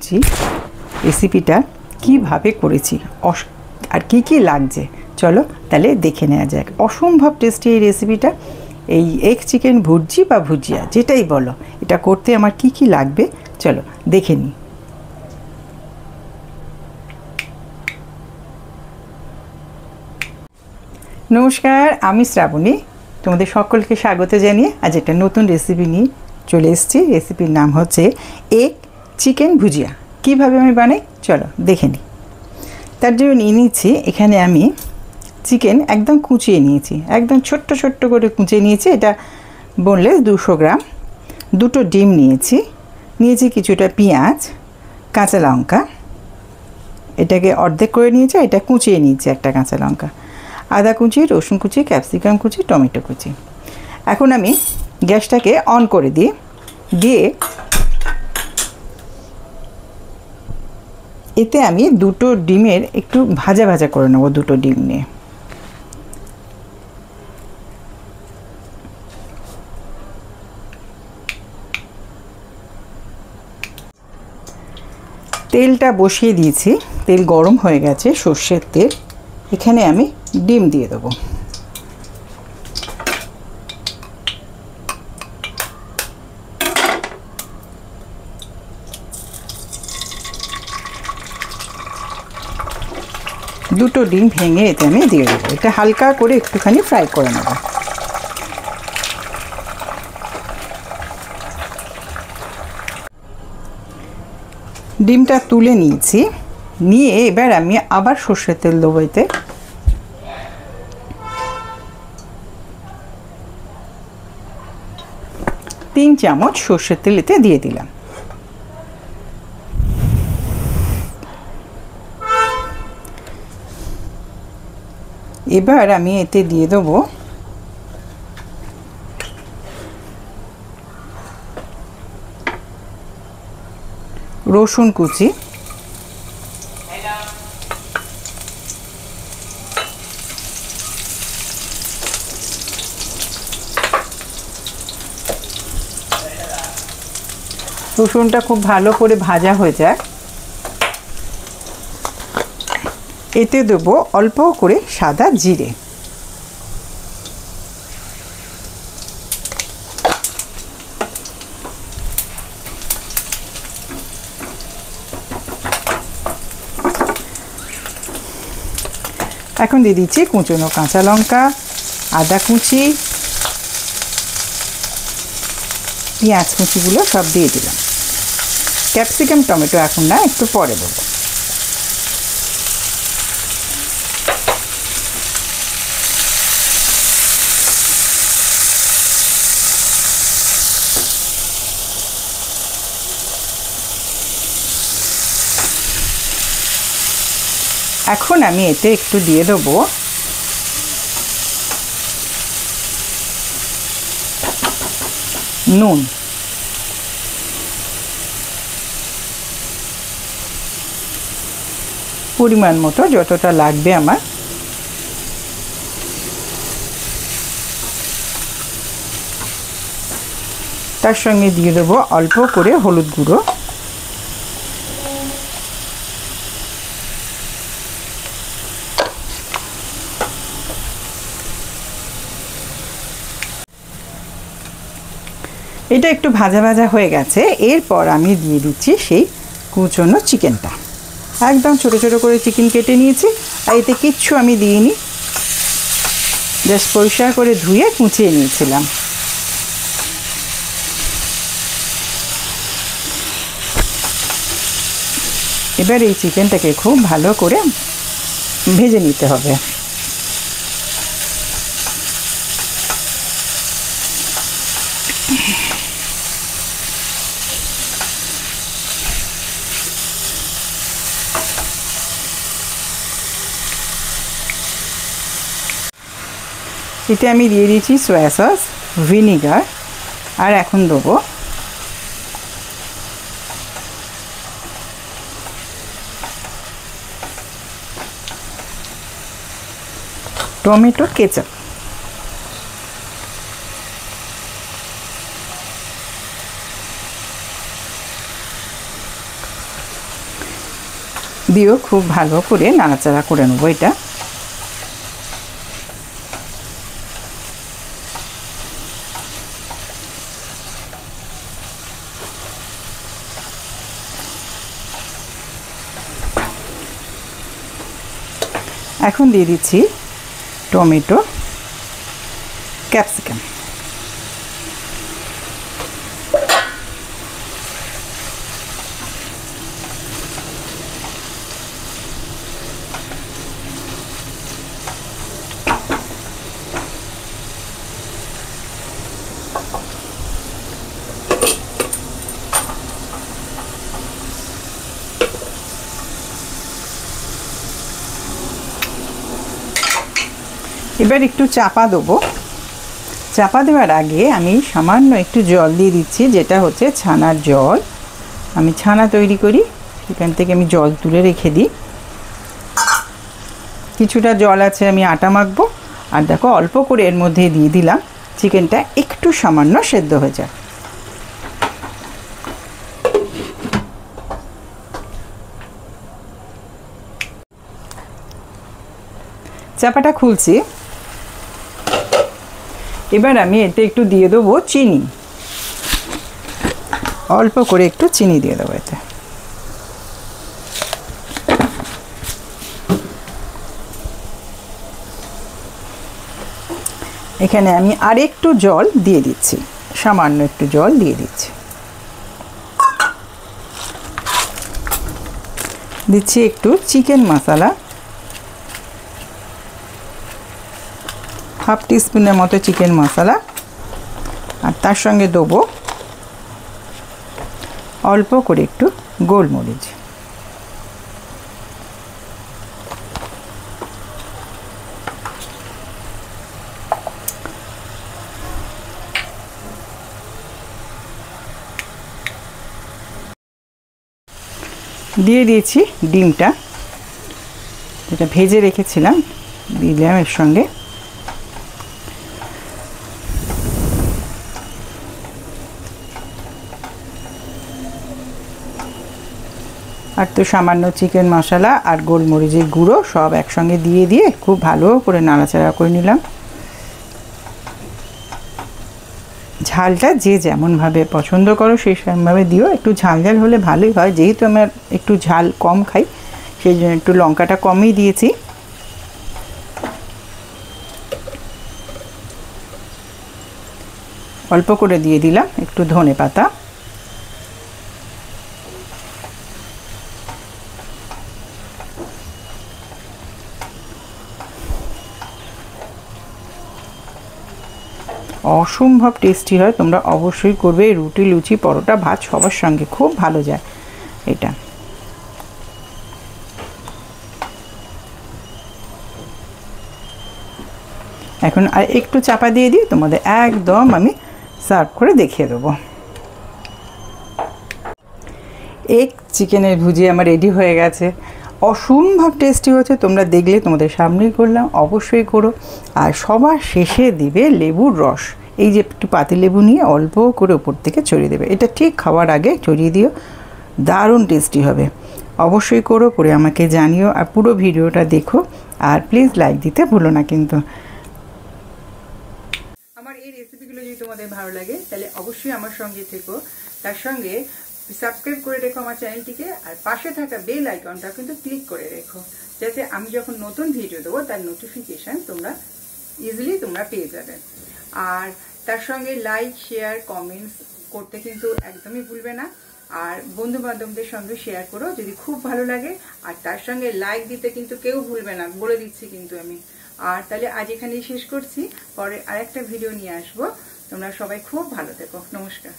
ভুজি রেসিপিটা কিভাবে করেছি আর কি লাগছে চলো তাহলে দেখে নেওয়া যাক। অসম্ভব টেস্টি এই রেসিপিটা, এই এগ চিকেন ভুজি বা ভুজিয়া যেটাই বলো, এটা করতে আমার কি লাগবে চলো দেখে নিই। নমস্কার, আমি শ্রাবণী, তোমাদের সকলকে স্বাগত জানিয়ে আজ একটা নতুন রেসিপি নিয়ে চলে এসেছি। রেসিপির নাম হচ্ছে এগ চিকেন ভুজিয়া। কিভাবে আমি বানাই চলো দেখে নিই। তার জন্য নিয়ে নিচ্ছি এখানে আমি চিকেন একদম কুচিয়ে নিয়েছি, একদম ছোট্ট ছোট্ট করে কুচিয়ে নিয়েছি। এটা বোনলেস 200 গ্রাম। দুটো ডিম নিয়েছি কিছুটা পেঁয়াজ, কাঁচা লঙ্কা, এটাকে অর্ধেক করে নিয়েছি, এটা কুচিয়ে নিয়েছি একটা কাঁচা লঙ্কা, আদা কুচি, রসুন কুচি, ক্যাপসিকাম কুচি, টমেটো কুচি। এখন আমি গ্যাসটাকে অন করে দিয়ে এতে আমি দুটো ডিমের একটু ভাজা ভাজা করে নেব। দুটো ডিম নিয়ে তেলটা বসিয়ে দিয়েছি, তেল গরম হয়ে গেছে, সর্ষের তেল। এখানে আমি ডিম দিয়ে দেবো। দুটো ডিম ভেঙে এতে আমি দিয়ে দেবো। এটা হালকা করে একটুখানি ফ্রাই করে নেব। ডিমটা তুলে নিয়েছি, নিয়ে এবার আমি আবার সর্ষের তেল দেবো। এতে 3 চামচ সর্ষের তেল এতে দিয়ে দিলাম। এবার আমি এতে দিয়ে দেবো রসুন কুচি, রসুনটা খুব ভালো করে ভাজা হয়ে যায়। এতে দেবো অল্প করে সাদা জিরে, এখন দিয়ে দিচ্ছি কুচনো কাঁচা লঙ্কা, আদা কুচি, পেঁয়াজ কুচিগুলো সব দিয়ে দিলাম। ক্যাপসিকাম টমেটো এখন না, একটু পরে দেবো। এখন আমি এতে একটু দিয়ে দেবো নুন, পরিমাণ মতো যতটা লাগবে আমার। তার সঙ্গে দিয়ে দেবো অল্প করে হলুদ গুঁড়ো, এটা একটু ভাজা ভাজা হয়ে গেছে। এরপর আমি দিয়ে দিচ্ছি সেই কুচনো চিকেনটা। একদম ছোট ছোট করে চিকেন কেটে নিয়েছি, আর এতে কিচ্ছু আমি দিইনি, জাস্ট পরিষ্কার করে ধুয়ে কুচিয়ে নিয়েছিলাম। এবার এই চিকেনটাকে খুব ভালো করে ভেজে নিতে হবে। এতে আমি দিয়ে দিয়েছি সয়া সস, ভিনিগার, আর এখন দেবো টমেটো কেচাপ। দিয়েও খুব ভালো করে নাড়াচাড়া করে নেবো এটা। এখন দিয়ে দিচ্ছি টমেটো, ক্যাপসিকাম। এবার একটু চাপা দেবো। চাপা দেওয়ার আগে আমি সামান্য একটু জল দিয়ে দিচ্ছি, যেটা হচ্ছে ছানার জল। আমি ছানা তৈরি করি, সেখান থেকে আমি জল তুলে রেখে দিই। কিছুটা জল আছে, আমি আটা মাখবো। আর দেখো অল্প করে এর মধ্যে দিয়ে দিলাম, চিকেনটা একটু সামান্য সেদ্ধ হয়ে যায়। চাপাটা খুলছি। এবার আমি এতে একটু দিয়ে দেবো চিনি, অল্প করে একটু চিনি দিয়ে দেবো এতে। এখানে আমি আরেকটু জল দিয়ে দিচ্ছি, সামান্য একটু জল দিয়ে দিচ্ছি। দিচ্ছি একটু চিকেন মশলা, হাফ টিস্পুনের মতো চিকেন মশলা। আর তার সঙ্গে দেবো অল্প করে একটু গোলমরিচ। দিয়ে দিয়েছি ডিমটা, যেটা ভেজে রেখেছিলাম, দিলাম এর সঙ্গে। আর তো সামান্য চিকেন মশলা আর গোলমরিচের গুঁড়ো সব একসঙ্গে দিয়ে খুব ভালো করে নাড়াচাড়া করে নিলাম। ঝালটা যে যেমনভাবে পছন্দ করো সেই সেমনভাবে দিও। একটু ঝাল ঝাল হলে ভালোই হয়, যেহেতু আমার একটু ঝাল কম খাই সেই জন্য একটু লঙ্কাটা কমই দিয়েছি। অল্প করে দিয়ে দিলাম একটু ধনে পাতা। অসম্ভব টেস্টি হয়, তোমরা অবশ্যই করবে। রুটি, লুচি, পরোটা, ভাত সবার সঙ্গে খুব ভালো যায় এটা। এখন আর একটু চাপা দিয়ে দিই, তোমাদের একদম আমি সার্ভ করে দেখিয়ে দেবো। এগ চিকেনের ভুজিয়া আমার রেডি হয়ে গেছে, অসম্ভব টেস্টি হচ্ছে। তোমরা দেখলে, তোমাদের সামনেই করলাম, অবশ্যই করো। আর সবার শেষে দিবে লেবুর রস, এই যে একটু পাতিলেবু নিয়ে অল্প করে উপর থেকে ছড়িয়ে দেবে। এটা ঠিক খাওয়ার আগে ছড়িয়ে দিও, দারুণ টেস্টি হবে। অবশ্যই করো, করে আমাকে জানিও। আর পুরো ভিডিওটা দেখো, আর প্লিজ লাইক দিতে ভুলো না কিন্তু। আমার এই রেসিপিগুলো যদি তোমাদের ভালো লাগে তাহলে অবশ্যই আমার সঙ্গে থেকো। তার সঙ্গে সাবস্ক্রাইব করে রেখো আমার চ্যানেলটিকে, আর পাশে থাকা বেল আইকনটা কিন্তু ক্লিক করে রেখো, যাতে আমি যখন নতুন ভিডিও দেবো তার নোটিফিকেশান তোমরা ইজিলি পেয়ে যাবে। আর তার সঙ্গে লাইক, শেয়ার, কমেন্টস করতে কিন্তু একদমই ভুলবে না। আর বন্ধু বান্ধবদের সঙ্গে শেয়ার করো যদি খুব ভালো লাগে। আর তার সঙ্গে লাইক দিতে কিন্তু কেউ ভুলবে না, বলে দিচ্ছি কিন্তু আমি। আর তাহলে আজ এখানেই শেষ করছি, পরে আরেকটা ভিডিও নিয়ে আসবো। তোমরা সবাই খুব ভালো থেকো। নমস্কার।